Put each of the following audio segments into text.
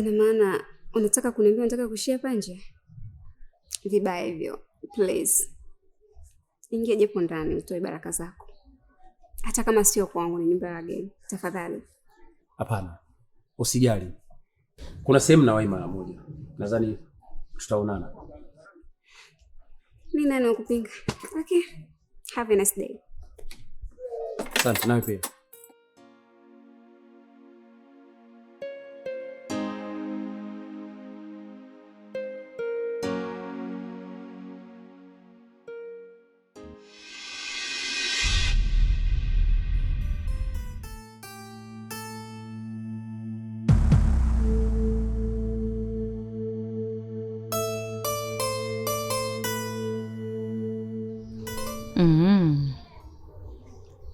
Ina maana unataka kuniambia unataka kuishia hapa nje? Vibaya hivyo. Please. Ingia japo ndani utoe baraka zako. Hata kama sio kwangu, ni nyumba ya wageni. Tafadhali. Hapana. Usijali. Kuna sehemu na wahi mara moja. Nadhani tutaonana. Mimi nani nakupinga? Okay. Have a nice day. Asante, nawe pia.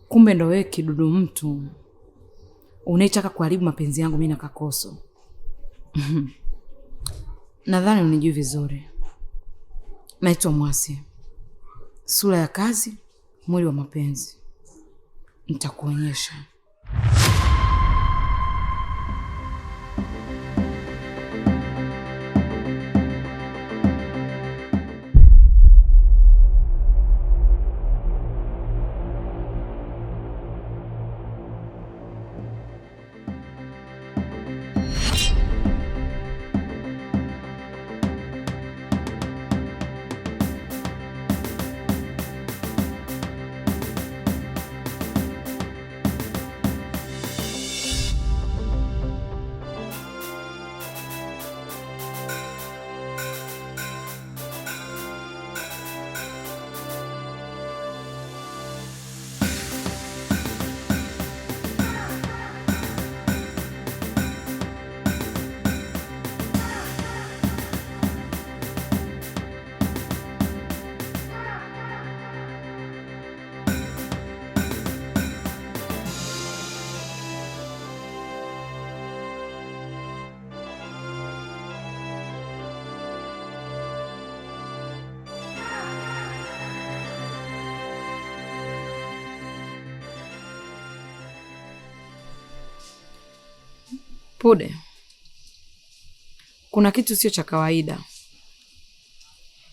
Kumbe ndo wewe kidudu mtu. Unaitaka kuharibu mapenzi yangu mimi na Kakoso. Nadhani unijui vizuri. Naitwa Mwasi. Sura ya kazi, mwili wa mapenzi. Nitakuonyesha. Pude, kuna kitu sio cha kawaida.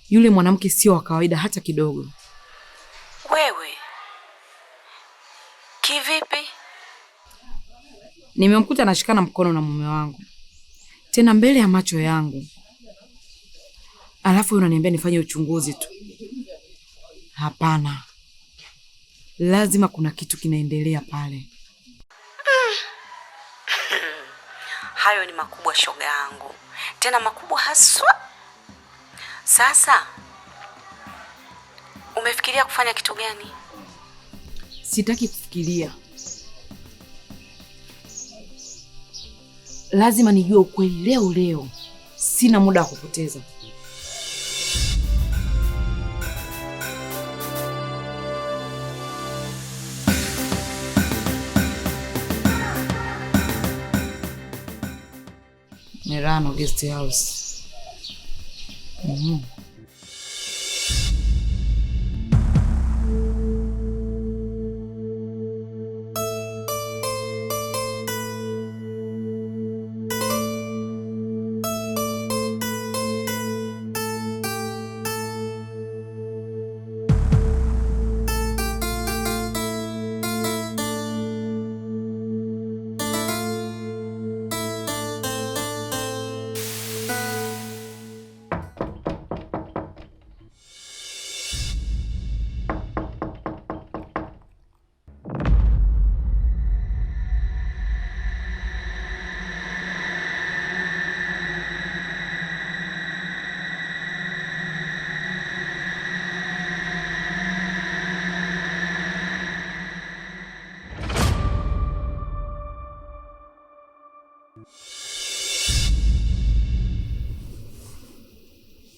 Yule mwanamke sio wa kawaida hata kidogo. Wewe kivipi? Nimemkuta anashikana mkono na mume wangu, tena mbele ya macho yangu. Alafu unaniambia nifanye uchunguzi tu? Hapana, lazima kuna kitu kinaendelea pale. Hayo ni makubwa shoga yangu, tena makubwa haswa. Sasa umefikiria kufanya kitu gani? Sitaki kufikiria. Lazima nijue ukweli leo leo. Sina muda wa kupoteza. Merano Guest House.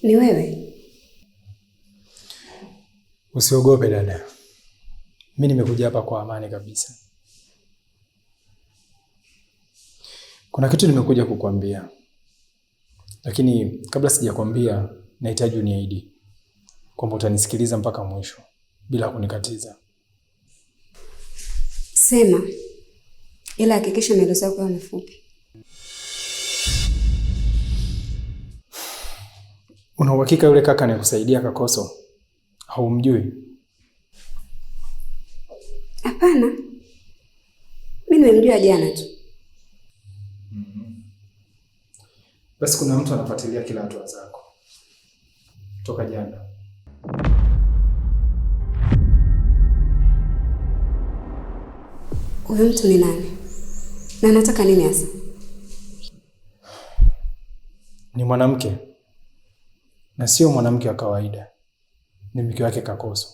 Ni wewe? Usiogope dada. Mimi nimekuja hapa kwa amani kabisa. Kuna kitu nimekuja kukuambia. Lakini kabla sijakwambia, nahitaji uniahidi kwamba utanisikiliza mpaka mwisho bila kunikatiza. Sema. Ila hakikisha maelezo yako yawe mafupi. Una uhakika yule kaka anayekusaidia Kakoso haumjui? Hapana, mimi nimemjua jana tu. Basi kuna mtu anafuatilia kila hatua zako toka jana. Huyo mtu ni nani? Na anataka nini hasa? Ni mwanamke, na sio mwanamke wa kawaida. Ni mke wake Kakoso.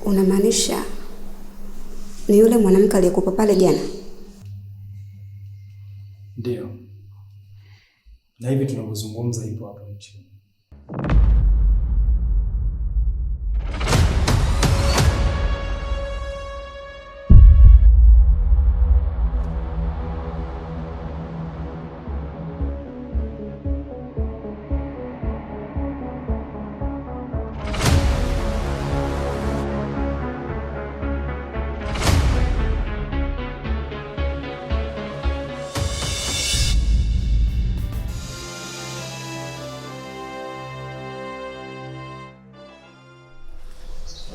Unamaanisha ni yule mwanamke aliyekuwa pale jana? Ndio. Na hivi tunavyozungumza ipo hapo nchini.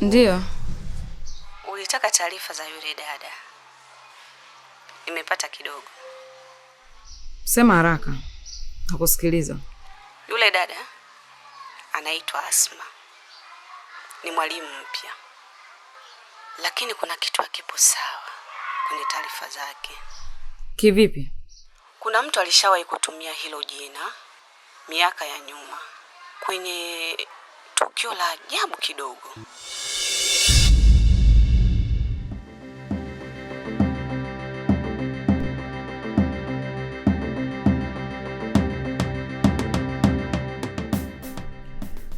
Ndiyo. Ulitaka taarifa za yule dada. Nimepata kidogo. Sema haraka. Nakusikiliza. Yule dada anaitwa Asma. Ni mwalimu mpya. Lakini kuna kitu hakipo sawa kwenye taarifa zake. Kivipi? Kuna mtu alishawahi kutumia hilo jina miaka ya nyuma kwenye tukio la ajabu kidogo.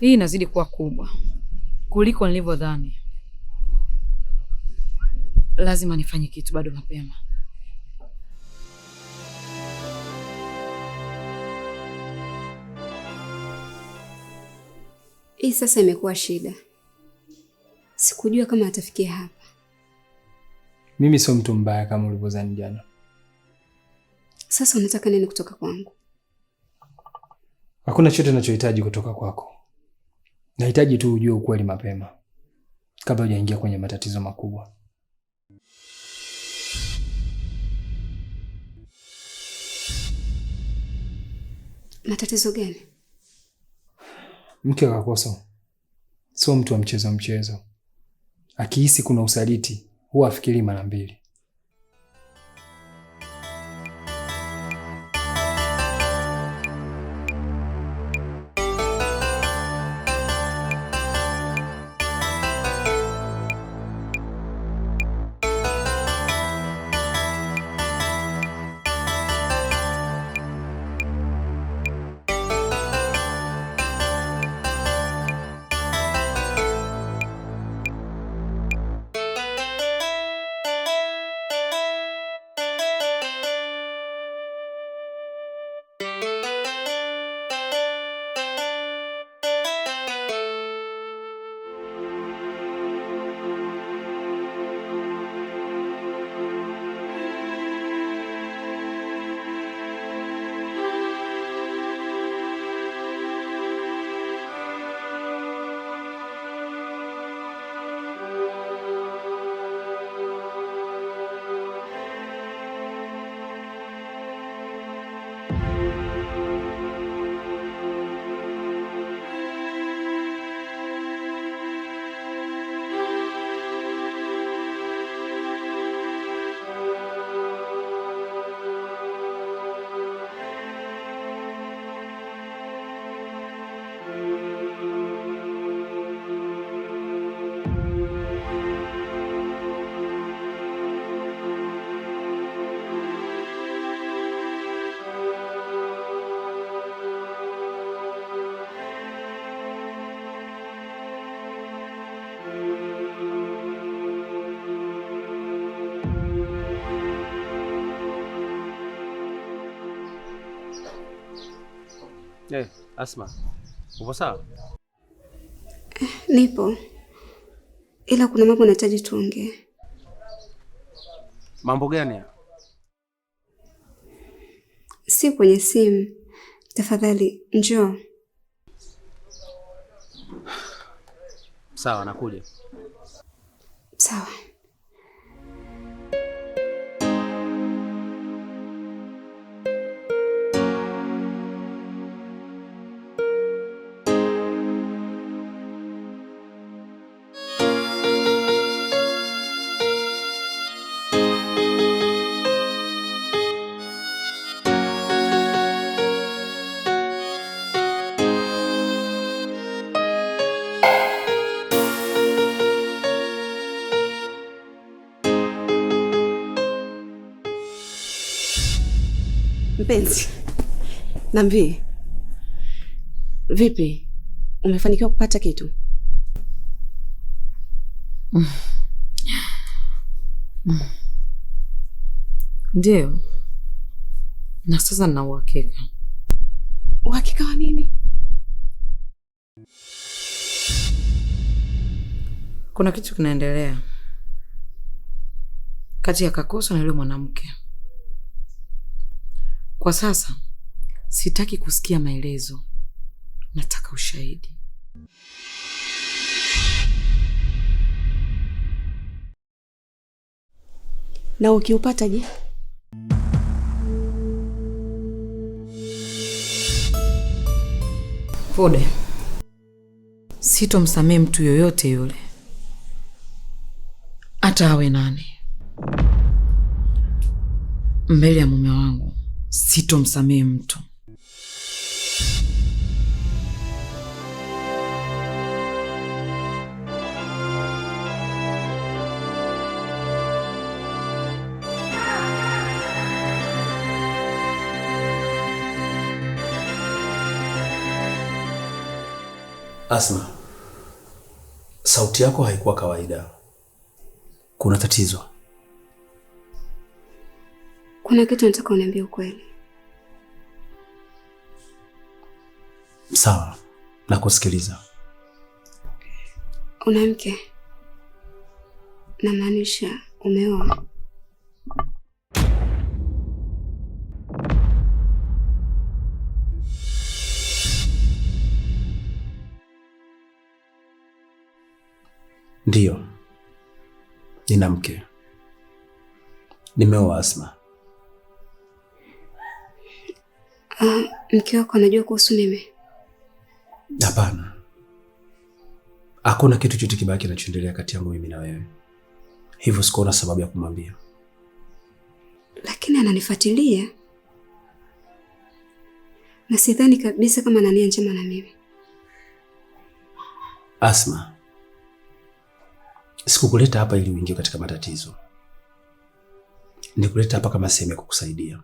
Hii inazidi kuwa kubwa kuliko nilivyodhani. Lazima nifanye kitu bado mapema. Hii sasa imekuwa shida. Sikujua kama atafikia hapa. Mimi sio mtu mbaya kama ulivyodhani jana. Sasa unataka nini kutoka kwangu? Hakuna chochote ninachohitaji kutoka kwako. Nahitaji tu ujue ukweli mapema kabla hujaingia kwenye matatizo makubwa. Matatizo gani? Mke wa Kakoso sio mtu wa mchezo. Akihisi kuna usaliti huwa afikiri mara mbili. Asma, upo sawa? Nipo. Ila kuna mambo nahitaji tuongee. Mambo gani? Si kwenye simu. Tafadhali njoo. Sawa, nakuja. Sawa. Mpenzi, niambie. Vipi? Umefanikiwa kupata kitu? Ndio. Na sasa nina uhakika. Uhakika wa nini? Kuna kitu kinaendelea kati ya Kakoso na yule mwanamke. Kwa sasa sitaki kusikia maelezo. Nataka ushahidi. Na ukiupata je? Fude, sitomsamehe mtu yoyote yule, hata awe nani. Mbele ya mume wangu sitomsamehe mtu. Asma, sauti yako haikuwa kawaida. Kuna tatizo? Kuna kitu nataka uniambie ukweli. Sawa, nakusikiliza. Una mke? Namaanisha umeoa? Ndiyo, nina mke. Nimeoa Asma. Mke wako anajua kuhusu mimi? Hapana. Hakuna kitu chochote kibaya kinachoendelea kati yangu mimi na wewe. Hivyo sikuona sababu ya kumwambia. Lakini ananifuatilia. Na sidhani kabisa kama anania njema na mimi. Asma, sikukuleta hapa ili uingie katika matatizo. Nikuleta hapa kama sehemu ya kukusaidia.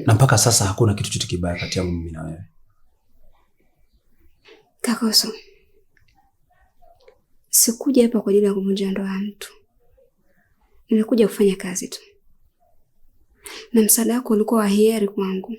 Na mpaka sasa hakuna kitu chochote kibaya kati yangu mimi na wewe. Kakoso, sikuja hapa kwa ajili ya kuvunja ndoa ya mtu. Nimekuja kufanya kazi tu. Na msaada wako ulikuwa wa hiari kwangu.